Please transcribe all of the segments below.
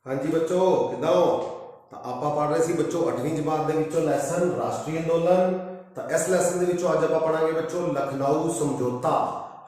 हाँ जी बच्चों किदा हो। तो आप पढ़ रहे सी बच्चों 8वीं जमात के विचों लैसन राष्ट्रीय अंदोलन। तो इस लैसन के विचों अज आप पढ़ांगे बच्चों लखनऊ समझौता।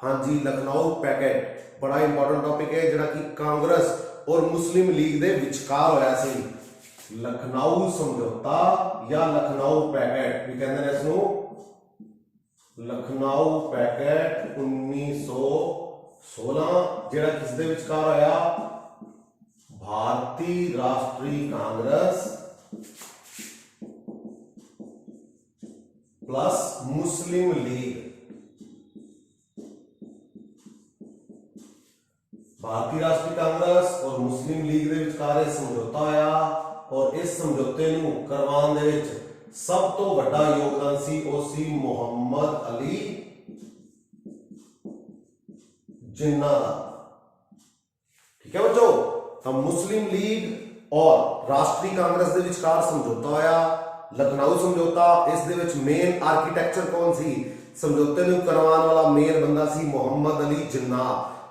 हाँ जी लखनऊ पैकेट बड़ा इंपॉर्टेंट टॉपिक है जिहड़ा कि कांग्रेस और मुस्लिम लीग के विचकार होया सी। लखनऊ समझौता या लखनऊ पैकेट भी कहते हैं इसनूं। लखनऊ पैकेट 1916 जिहड़ा किस दे विचकार होया भारतीय राष्ट्रीय कांग्रेस प्लस मुस्लिम लीग। भारतीय राष्ट्रीय कांग्रेस और मुस्लिम लीग के विचकार समझौता होया और इस समझौते नूं करवाउण दे विच सब तो वड्डा योगदान सी ओ सी मुहम्मद अली जिन्ना दा। ठीक है बच्चों। तो मुस्लिम लीग और राष्ट्रीय कांग्रेस के विचकार समझौता होया लखनऊ समझौता। इस दे विच मेन आर्कीटैक्चर कौन सी समझौते नूं करवाउण वाला मेन बंदा सी मुहम्मद अली जिन्ना,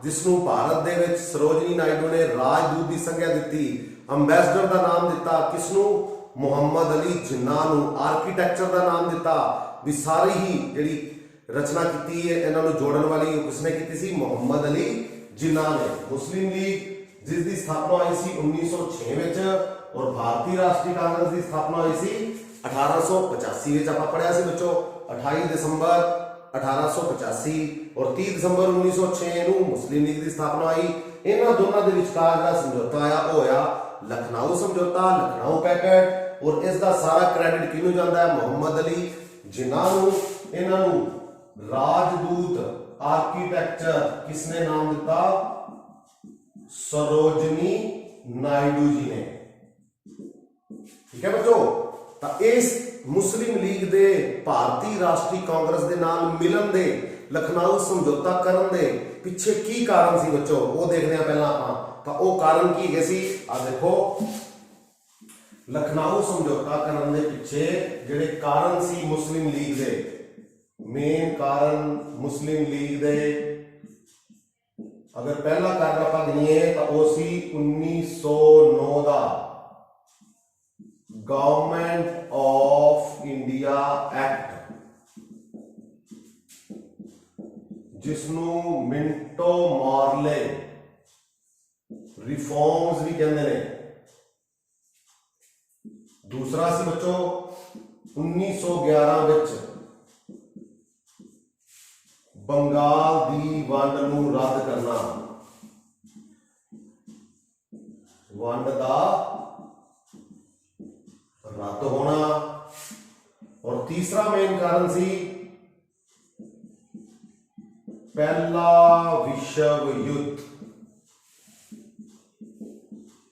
जिसनूं भारत दे विच सरोजनी नायडू ने राजदूत की संज्ञा दी, अंबैसडर का नाम दिता। किसनूं मुहम्मद अली जिन्ना नूं। आर्कीटैक्चर का नाम दिता भी सारी ही जिहड़ी रचना की है इन्हां नूं जोड़न वाली किसने की सी मुहम्मद अली जिन्ना ने। मुस्लिम लीग जिसकी स्थापना हुई सी 1906 विच और भारतीय राष्ट्रीय कांग्रेस की स्थापना हुई सी 1885 विच। आपां पढ़िया सी बच्चों 28 दिसंबर 1885 और 30 दिसंबर 1906 नूं मुस्लिम लीग की स्थापना हुई। इन्हां दोनों के विचकार दा समझौता आया होया लखनऊ समझौता लखनऊ पैकेट। और इसका सारा क्रेडिट किहनूं जांदा है मुहम्मद अली जिन्ना नूं। इन्हां नूं राजदूत आर्कीटैक्चर किसने नाम दिता सरोजनी नायडू जी ने। ठीक है बच्चों। तो इस मुस्लिम लीग दे भारतीय राष्ट्रीय कांग्रेस के नाल मिलन दे लखनऊ समझौता करन दे पिछे की कारण सी बच्चों वो देखने पहला आपां। तो वो कारण की है सी आ देखो लखनऊ समझौता करन दे पिछे जिहड़े कारण सी मुस्लिम लीग दे मेन कारण मुस्लिम लीग दे अगर पहला कारण आप गिनीए तो वो सी 1909 का गवर्नमेंट ऑफ इंडिया एक्ट जिसनों मिंटो मॉर्ले रिफॉर्म्स भी कहते हैं। दूसरा सी बच्चों 1911 विच बंगाल दी वंड नूं रद्द करना, वंड दा रद्द होना। और तीसरा मेन कारण सी पहला विश्व युद्ध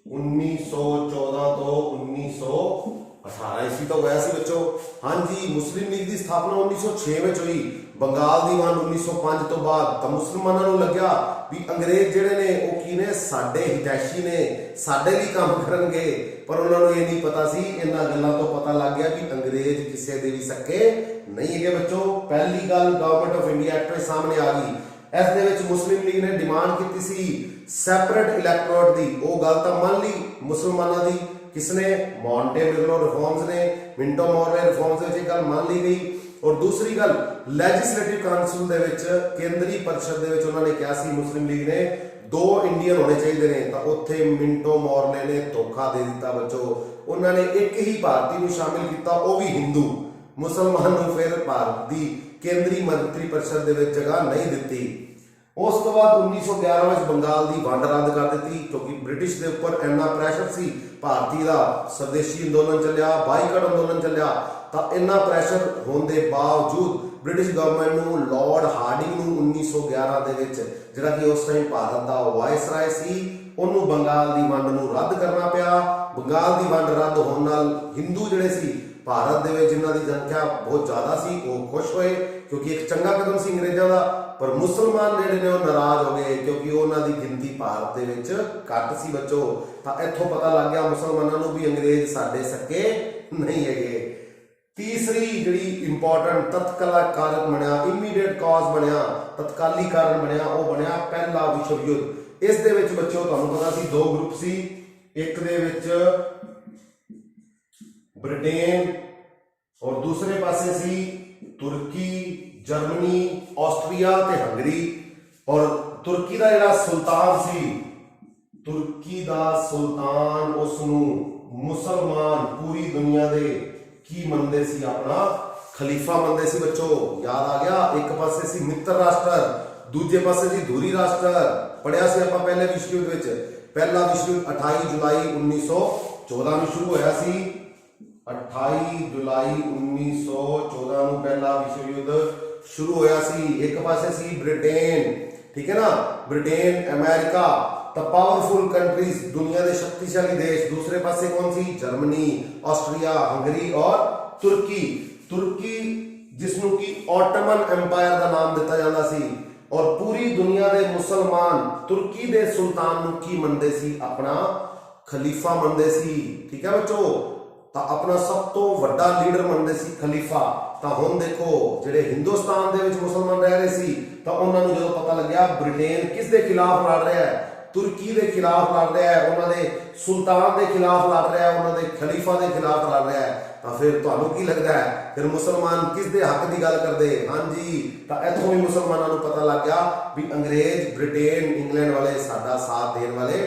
1914 तो 1918 ईस्वी तो होया सी बच्चों। हाँ जी मुस्लिम लीग की स्थापना 1906 में हुई, बंगाल की वंड 1905 तो बाद। तो मुसलमानों को लग्या भी अंग्रेज जिहड़े ने वो की ने साडे हितैषी ने साडे लिए काम करनगे, पर उन्होंने ये नहीं पता सी। इन्हां गल्लां तो पता लग गया भी अंग्रेज किसी दे भी सके नहीं है बच्चों। पहली गल गवर्नमेंट ऑफ इंडिया एक्ट सामने आ गई। इस दे विच मुस्लिम लीग ने डिमांड की सी सैपरेट इलैक्टोरेट दी। वो गल तो मान ली मुसलमानों की, किसने मॉन्टेनेग्रो रिफॉर्म्स ने मिंटो मॉर्ले रिफॉर्म्स में गल मान ली गई। और दूसरी गल लैजिस्लेटिव काउंसिल दे विच केंद्रीय परिषद दे विच उन्होंने कहा सी मुस्लिम लीग ने 2 इंडियन होने चाहिए ने। तो उत्थे मिंटो मॉर्ले ने धोखा दे दिता बच्चों। उन्होंने एक ही भारतीय को शामिल किया वो भी हिंदू, मुसलमान को फिर भारत की केंद्रीय मंत्री परिषद दे विच जगह नहीं दी। उस तो बाद 1911 में बंगाल की वंड रद्द कर दी क्योंकि ब्रिटिश के उपर इन्ना प्रैशर सी। भारतीय का स्वदेशी अंदोलन चलिया, बाईकाट अंदोलन चलिया। तो इन्ना प्रैशर होने के बावजूद ब्रिटिश गवर्नमेंट को लॉर्ड हार्डिंग को 1911 के जिहड़ा कि उस टाइम भारत का वायसराय सी उन्होंने बंगाल की वंड को रद्द करना पिया। बंगाल की वंड रद्द होने नाल हिंदू जिहड़े सी भारत दे विच जिन्हां दी संख्या बहुत ज्यादा सी वो खुश होए क्योंकि एक चंगा कदम सी अंग्रेजों का। पर मुसलमान जिहड़े ने वो नाराज हो गए क्योंकि उन्हां दी गिनती भारत दे विच घट सी बच्चों। तो इत्थों पता लग गया मुसलमानों को भी अंग्रेज साडे सके नहीं है। तीसरी जिहड़ी इंपॉर्टेंट तत्काल कारण बनया इमीडिएट कॉज बनया तत्काली कारण बनया वो बनया पहला विश्व युद्ध। इस दे विच बच्चों तुहानूं पता सी 2 ग्रुप सी ਇੱਕ ਦੇ ਵਿੱਚ ਬ੍ਰਿਟੇਨ ਔਰ ਦੂਸਰੇ ਪਾਸੇ ਸੀ ਤੁਰਕੀ, ਜਰਮਨੀ, ਆਸਟਰੀਆ ਤੇ ਹੰਗਰੀ। ਔਰ ਤੁਰਕੀ ਦਾ ਜਿਹੜਾ ਸੁਲਤਾਨ ਸੀ, ਤੁਰਕੀ ਦਾ ਸੁਲਤਾਨ, ਉਸ ਨੂੰ ਮੁਸਲਮਾਨ ਪੂਰੀ ਦੁਨੀਆ ਦੇ ਕੀ ਮੰਨਦੇ ਸੀ? ਆਪਣਾ ਖਲੀਫਾ ਮੰਨਦੇ ਸੀ। ਬੱਚੋ ਯਾਦ ਆ ਗਿਆ? ਇੱਕ ਪਾਸੇ ਸੀ ਮਿੱਤਰ ਰਾਸ਼ਟਰ, ਦੂਜੇ ਪਾਸੇ ਸੀ ਧੂਰੀ ਰਾਸ਼ਟਰ। ਪੜਿਆ ਸੀ ਆਪਾਂ ਪਹਿਲੇ ਵਿਸ਼ਵ ਯੁੱਧ ਵਿੱਚ। ਪਹਿਲਾ ਵਿਸ਼ਵ ਯੁੱਧ 28 ਜੁਲਾਈ 1914 ਨੂੰ ਸ਼ੁਰੂ ਹੋਇਆ ਸੀ। 28 ਜੁਲਾਈ 1914 ਨੂੰ ਪਹਿਲਾ ਵਿਸ਼ਵ ਯੁੱਧ ਸ਼ੁਰੂ ਹੋਇਆ ਸੀ। ਇੱਕ ਪਾਸੇ ਸੀ ਬ੍ਰਿਟੇਨ, ਠੀਕ ਹੈ ਨਾ, ਬ੍ਰਿਟੇਨ, ਅमेरिका, द पावरफुल कंट्रीज, दुनिया के शक्तिशाली देश। दूसरे पासे कौन सी? जर्मनी, ऑस्ट्रिया, हंगरी और तुर्की। तुर्की जिसनों की ऑटोमन एम्पायर का नाम दिता जाता सी। और पूरी दुनिया के मुसलमान तुर्की के सुल्तान नूं की मनदे सी? अपना खलीफा मनदे सी। ठीक है बच्चों, तो अपना सब तो वड्डा लीडर मनदे सी खलीफा। तो हुण देखो जिहड़े हिंदुस्तान दे विच मुसलमान रह रहे सी, तो उन्हां नूं जदों पता लग्या ब्रिटेन किस दे खिलाफ लड़ रहा है, तुर्की के खिलाफ लड़ रहा है, उन्होंने सुल्तान के खिलाफ लड़ रहा है, उन्होंने खलीफा के खिलाफ लड़ रहा है, तो फिर तुहानू की लगता है फिर मुसलमान किस दे हक की गल करते? हाँ जी, तो इतों भी मुसलमानों को पता लग गया भी अंग्रेज, ब्रिटेन, इंग्लैंड वाले साडा साथ देने वाले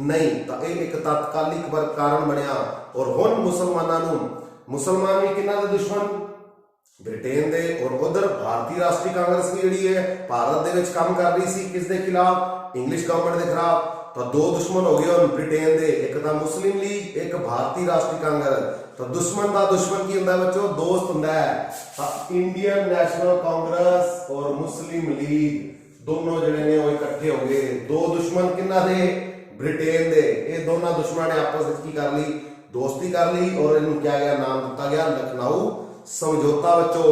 नहीं। तो यह एक तत्कालिक कारण बनया। और हुण मुसलमान भी किन्हां दे दुश्मन? ब्रिटेन दे। और उधर भारतीय राष्ट्रीय कांग्रेस भी जिहड़ी है भारत दे विच काम कर रही सी, किस दे खिलाफ? इंग्लिश गवर्नमेंट के खिलाफ। तो दो दुश्मन हो गए हम ब्रिटेन दे, एक तो मुस्लिम लीग, एक भारतीय राष्ट्रीय कांग्रेस। तो दुश्मन का दुश्मन की होंदा बच्चों? दोस्त होंदा है। तो इंडियन नेशनल कांग्रेस और मुस्लिम लीग दोनों जिहड़े ने वो इकट्ठे हो गए। दो दुश्मन किन्ना दे? ब्रिटेन दे। ये दोनों दुश्मन ने आपस में की कर ली? दोस्ती कर ली। और इन्हू क्या गया? नाम दिता गया लखनऊ समझौता। बच्चों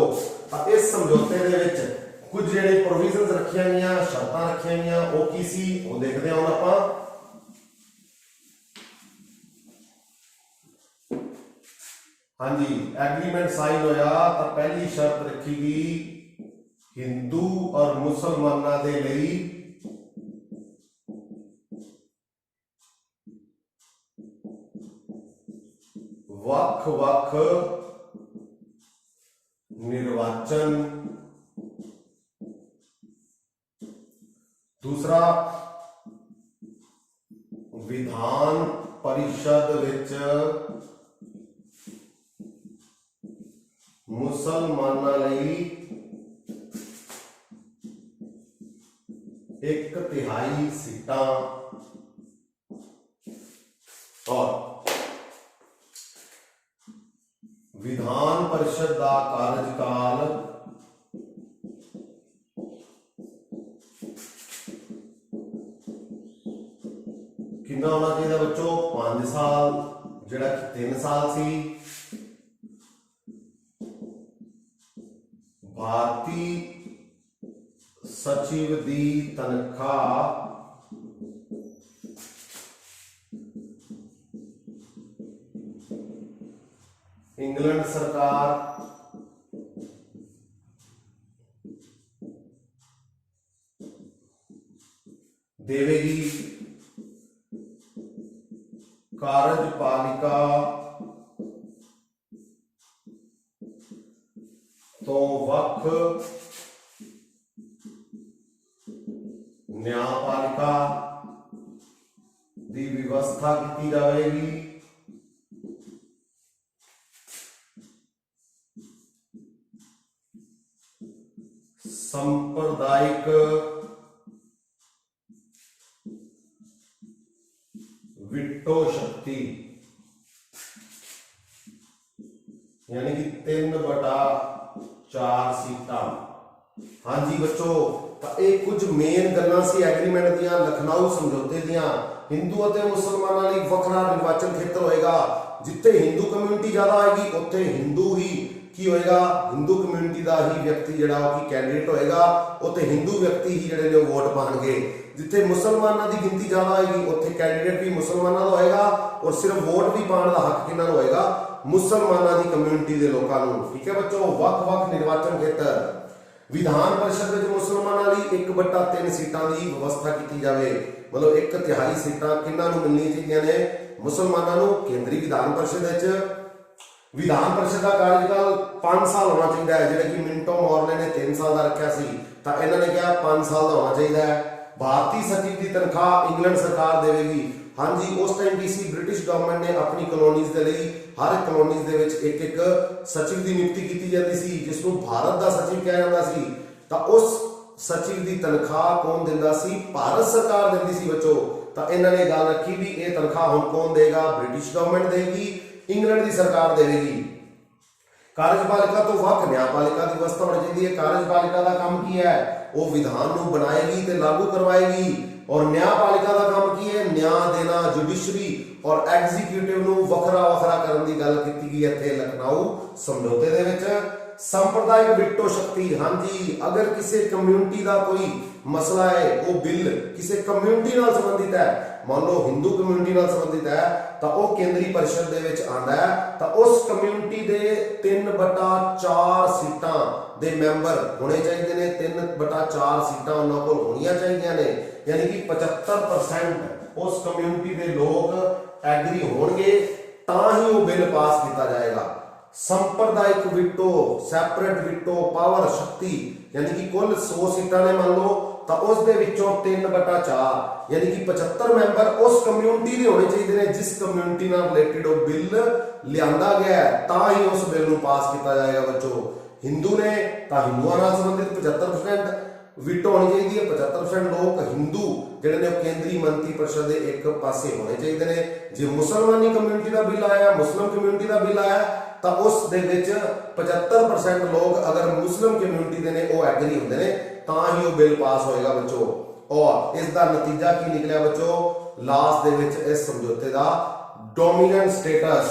इस समझौते दे विच कुछ जिहड़े प्रोविजनस रखिया गई, शर्तां रखिया गई, वो की सी वो देखते हैं हुण आपां। हाँ जी, एग्रीमेंट साइन होया तो पहली शर्त रखी गई हिंदू और मुसलमानों के लिए वख-वख निर्वाचन। दूसरा, विधान परिषद विच मुसलमानों लई 1/3 सीटां। और विधान परिषद का कार्यकाल कितना होना चाहिए बच्चों? 5 साल, जिहड़ा 3 साल सी। भारतीय सचिव दी तनख्वाह इंग्लैंड सरकार देवेगी। कार्यपालिका तो वख न्यायपालिका की व्यवस्था की जाएगी। सांप्रदायिक विटो शक्ति यानी कि 3/4 सीटां। हाँ जी बच्चों, तो ये कुछ मेन गल्लां सी एग्रीमेंट दियां, लखनऊ समझौते दियां। हिंदू और मुसलमानों लिए वखरा निर्वाचन क्षेत्र होएगा। जिथे हिंदू कम्यूनिटी ज्यादा आएगी उत्थे हिंदू ही की होएगा, हिंदू कम्यूनिटी का ही व्यक्ति जिहड़ा कि कैंडिडेट होएगा, उत्थे हिंदू व्यक्ति ही जिहड़े ने वोट पाएंगे। जिथे मुसलमानों की गिनती ज्यादा आएगी उत्थे कैंडिडेट भी मुसलमानों का होएगा और सिर्फ वोट भी पाने का हक किन्हां नूं होएगा? मुसलमानों की कम्यूनिटी के लोगों को। ठीक है बच्चों, वख-वख निर्वाचन क्षेत्र। विधान परिषद में मुसलमानों लिए 1/3 सीटां की व्यवस्था की जाए। मतलब 1/3 सीटां किन्हां नूं मिलनी चाहिए ने? मुसलमानों नूं केंद्री विधान परिषद विधान परिषद का कार्यकाल 5 साल होना चाहिए है, जिहड़ा कि मिंटो मॉर्ले ने 3 साल का रखा सी, तो इन्होंने कहा 5 साल का होना चाहिए है। भारतीय सचिव की तनख्वाह इंग्लैंड सरकार देगी। हाँ जी, उस टाइम की सी ब्रिटिश गवर्नमेंट ने अपनी कॉलोनीज के लिए हर कॉलोनीज दे विच एक एक सचिव की नियुक्ति की जाती सी, जिसनों भारत का सचिव कहा जाता सी। तो उस सचिव की तनख्वाह कौन दिंदा सी? भारत सरकार दिंदी सी बच्चों। तो इन्होंने गल रखी भी ये तनख्वाह हुण कौन देगा? ब्रिटिश गवर्नमेंट देगी, इंग्लैंड की सरकार देगी। कार्यपालिका तो वख न्यायपालिका की व्यवस्था होनी चाहिए। कार्यपालिका का काम की है? वो विधान को बनाएगी तो लागू करवाएगी। और न्यायपालिका का काम की है? न्याय देना। जुडिशरी और एग्जीक्यूटिव को वखरा वखरा करने की गल की गई इत्थे लखनऊ समझौते दे विच। सांप्रदायिक विटो शक्ति, हाँ जी, अगर किसी कम्यूनिटी का कोई मसला है, वो बिल किसी कम्यूनिटी नाल संबंधित है, मान लो हिंदू कम्यूनिटी नाल संबंधित है, तो वह केंद्रीय परिषद दे विच आंदा है। तो उस कम्यूनिटी दे 3/4 सीटां दे मैंबर होने चाहिए ने। 3/4 सीटां उन्हां कोल होणियां चाहिए ने, यानी कि 75% उस कम्यूनिटी के लोग एग्री होणगे, तां ही वो बिल पास किया जाएगा। सांप्रदायिक विटो, सैपरेट विटो पावर शक्ति, यानी कि कुल 100 सीटां ने मान लो, तो उस दे विचों 3/4 यानी कि 75 मैंबर उस कम्यूनिटी के होने चाहिए ने, जिस कम्यूनिटी नाल रिलेटेड वो बिल लियांदा गया है, तां ही उस बिल को पास किया जाएगा बच्चों। हिंदू ने तो हिंदुओं नाल संबंधित 75% विटो होनी चाहिए है। 75% लोग हिंदू जिहड़े ने केंद्रीय मंत्री परिषद के एक पासे होने चाहिए ने। जे मुसलमानी कम्यूनिटी का बिल आया, मुस्लिम कम्यूनिटी का बिल आया, तो उस दे विच 75% लोग अगर मुस्लिम कम्यूनिटी के ने वो एग्री होंदे ने, तां ही वो बिल पास होएगा बच्चों। और इसका नतीजा की निकलिया बच्चों? लास्ट दे विच इस समझौते का डोमिनेंट स्टेटस,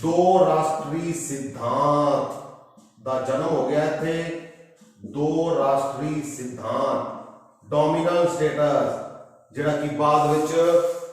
2 राष्ट्रीय सिद्धांत का जन्म हो गया इत्थे। 2 राष्ट्रीय सिद्धांत, डोमिनेंट स्टेटस, जिहड़ा कि बाद विच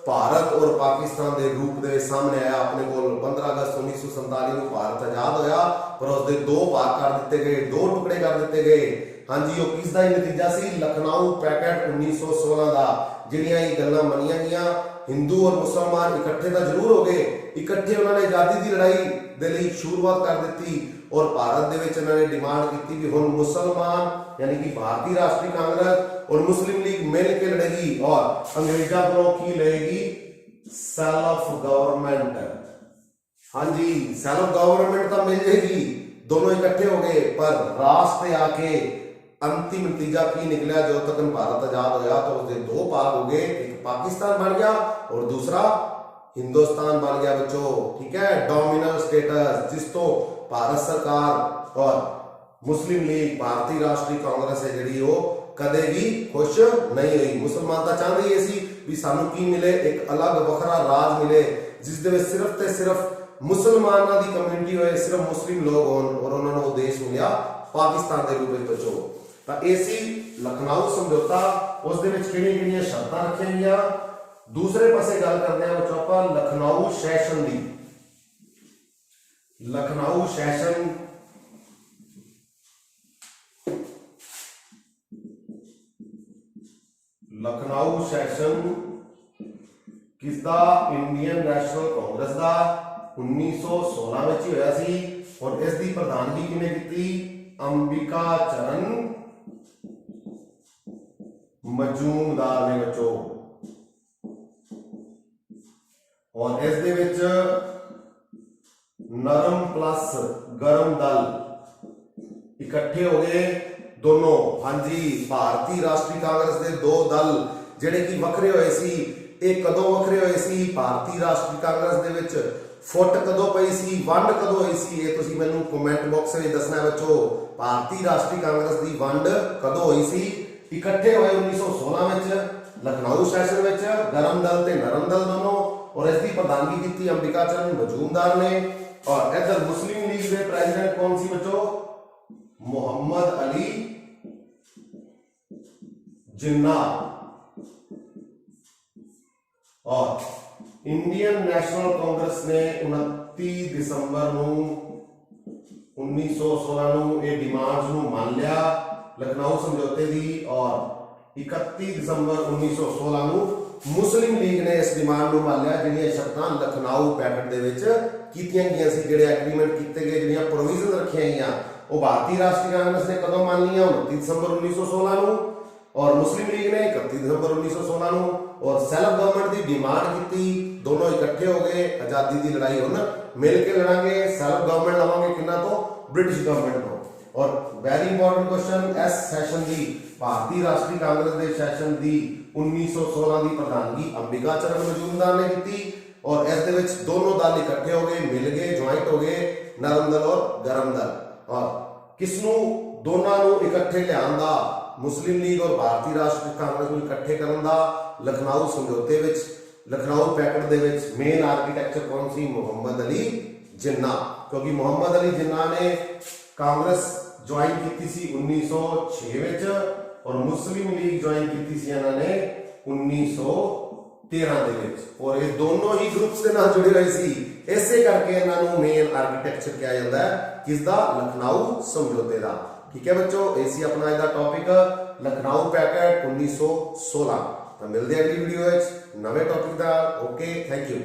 भारत और पाकिस्तान के रूप में सामने आया। अपने को 15 अगस्त 1947 को भारत आजाद होया, पर उसके 2 भाग कर दिते गए, 2 टुकड़े कर दिते गए। हाँ जी, वो किसका ही नतीजा सी? लखनऊ पैकेट 1916 का। जिहड़ियां ये गल्लां मनियां गईयां, हिंदू और मुसलमान इकट्ठे तो जरूर हो गए, इकट्ठे उन्होंने आजादी की लड़ाई दे लई शुरुआत कर दी। और भारत दे विच उन्होंने डिमांड की भी हुण मुसलमान यानी कि भारतीय राष्ट्रीय कांग्रेस और मुस्लिम लीग मिल के लड़ेगी, और अंग्रेजों को की लेगी? Self government. हाँ जी, सेल्फ गवर्नमेंट तो मिल जाएगी, दोनों इकट्ठे हो गए, पर राष्ट्र आके अंतिम नतीजा की निकला? जो तक भारत आजाद होया तो उसके 2 भाग हो गए, एक पाकिस्तान बन गया और दूसरा हिंदुस्तान बन गया बच्चों। ठीक है, डोमिनेंट स्टेटस, जिस तो भारत सरकार और मुस्लिम लीग भारतीय राष्ट्रीय कांग्रेस है जी वो कदे भी खुश नहीं हुई। मुसलमान तो चाहते ही सी भी सानू की मिले, एक अलग वखरा राज मिले, जिस दे सिर्फ ते सिर्फ मुसलमानों की कम्यूनिटी होए, सिर्फ मुस्लिम लोग होन, और उन्होंने वो देश मिला पाकिस्तान के रूप में बच्चों। तो ऐसी लखनऊ समझौता उस दे विच किहड़ियां शर्तां रखियां गईयां। दूसरे पासे गल करते हैं बच्चों आप लखनऊ सैशन की। लखनऊ सैशन किसदा? इंडियन नेशनल कांग्रेस का 1916 में ही होया सी, और इसकी प्रधानगी किने की? अंबिका चरण मजूमदार ने बच्चों। और इस दे विच नरम प्लस गरम दल इकट्ठे हो गए दोनों। हाँ जी, भारतीय राष्ट्रीय कांग्रेस के 2 दल जिहड़े कि वखरे होए सी, एक कदों वखरे होए सी? भारतीय राष्ट्रीय कांग्रेस दे विच फुट कदों पई सी, वंड कदों होई सी? ये तुसीं मैनूं कमेंट बॉक्स में दसना बच्चों। भारतीय राष्ट्रीय कांग्रेस की वंड कदों होई सी? इकट्ठे हुए 1916 में लखनऊ सैशन में, गरम दल ते नरम दल दोनों, और इसकी प्रधानगी की अंबिका चरण मजूमदार ने। और इधर मुस्लिम लीग के प्रेसिडेंट कौन सी बच्चों? मोहम्मद अली जिन्ना। और इंडियन नेशनल कांग्रेस ने 29 दिसंबर 1916 ये डिमांड्स मान लिया लखनऊ समझौते की, और 31 दिसंबर 1916 ਮੁਸਲਿਮ ਲੀਗ ਨੇ ਇਸ ਡਿਮਾਂਡ ਨੂੰ ਮੰਨ ਲਿਆ ਜਿਹੜੀਆਂ ਸ਼ਰਤਾਂ ਲਖਨਊ ਪੈਕਟ ਦੇ ਵਿੱਚ ਕੀਤੀਆਂ ਗਈਆਂ ਸੀ, ਜਿਹੜੇ ਐਗਰੀਮੈਂਟ ਕੀਤੇ ਗਏ, ਜਿਹੜੀਆਂ ਪ੍ਰੋਵੀਜ਼ਨ ਰੱਖੀਆਂ ਗਈਆਂ, ਉਹ ਭਾਰਤੀ ਰਾਸ਼ਟਰੀ ਕਾਂਗਰਸ ਨੇ ਕਦੋਂ ਮੰਨ ਲਈਆਂ? 29 ਦਸੰਬਰ 1916 ਨੂੰ, ਔਰ ਮੁਸਲਿਮ ਲੀਗ ਨੇ 31 ਦਸੰਬਰ 1916 ਨੂੰ, ਔਰ ਸੈਲਫ ਗਵਰਨਮੈਂਟ ਦੀ ਡਿਮਾਂਡ ਕੀਤੀ। ਦੋਨੋਂ ਇਕੱਠੇ ਹੋ ਗਏ, ਆਜ਼ਾਦੀ ਦੀ ਲੜਾਈ ਹੁਣ ਮਿਲ ਕੇ ਲੜਾਂਗੇ, ਸੈਲਫ ਗਵਰਨਮੈਂਟ ਲਵਾਂਗੇ ਕਿੰਨਾ ਤੋਂ? ਬ੍ਰਿਟਿਸ਼ ਗਵਰਨਮੈਂਟ ਤੋਂ। ਔਰ ਵੈਰੀ ਇੰਪੋਰਟੈਂਟ ਕੁਐਸਚਨ, ਇਸ ਸੈਸ਼ਨ ਦੀ ਭਾਰਤੀ ਰਾਸ਼ਟਰੀ ਕਾਂਗਰਸ ਦੇ ਸੈਸ਼ਨ ਦੀ 1916 ਦੀ ਪ੍ਰਧਾਨਗੀ ਅੰਬਿਕਾ ਚਰਨ ਮਜੂਮਦਾਰ ਨੇ ਕੀਤੀ, ਔਰ ਇਸ ਦੇ ਵਿੱਚ ਦੋਨੋਂ ਦਲ ਇਕੱਠੇ ਹੋ ਗਏ, ਮਿਲ ਗਏ, ਜੁਆਇੰਟ ਹੋ ਗਏ, ਨਰਮ ਦਲ ਔਰ ਗਰਮ ਦਲ। ਔਰ ਕਿਸ ਨੂੰ ਦੋਨਾਂ ਨੂੰ ਇਕੱਠੇ ਲਿਆਉਣ ਦਾ, ਮੁਸਲਿਮ ਲੀਗ ਔਰ ਭਾਰਤੀ ਰਾਸ਼ਟਰੀ ਕਾਂਗਰਸ ਨੂੰ ਇਕੱਠੇ ਕਰਨ ਦਾ ਲਖਨਊ ਸਮਝੌਤੇ ਵਿੱਚ, ਲਖਨਊ ਪੈਕਟ ਦੇ ਵਿੱਚ ਮੇਨ ਆਰਕੀਟੈਕਚਰ ਕੌਣ ਸੀ? ਮੁਹੰਮਦ ਅਲੀ ਜਿੰਨਾ, ਕਿਉਂਕਿ ਮੁਹੰਮਦ ਅਲੀ ਜਿੰਨਾ ਨੇ ਕਾਂਗਰਸ ਜੁਆਇਨ ਕੀਤੀ ਸੀ 1906 ਵਿੱਚ, ਔਰ ਮੁਸਲਿਮ ਲੀਗ ਜੁਆਇਨ ਕੀਤੀ ਸੀ ਇਹਨਾਂ ਨੇ 1913 ਦੇ ਵਿੱਚ, ਔਰ ਇਹ ਦੋਨੋਂ ਹੀ ਗਰੁੱਪਸ ਦੇ ਨਾਲ ਜੁੜੇ ਹੋਏ ਸੀ। ਇਸੇ ਕਰਕੇ ਇਹਨਾਂ ਨੂੰ ਮੇਨ ਆਰਕੀਟੈਕਚਰ ਕਿਹਾ ਜਾਂਦਾ ਹੈ, ਕਿਸ ਦਾ? ਲਖਨਊ ਸਮਝੌਤੇ ਦਾ। ਠੀਕ ਹੈ ਬੱਚੋ, ਇਹ ਸੀ ਆਪਣਾ ਇਹਦਾ ਟੌਪਿਕ ਲਖਨਊ ਪੈਕਟ 1916। ਤਾਂ ਮਿਲਦੇ ਆ ਅਗਲੀ ਵੀਡੀਓ ਵਿੱਚ ਨਵੇਂ topic the. Okay, thank you.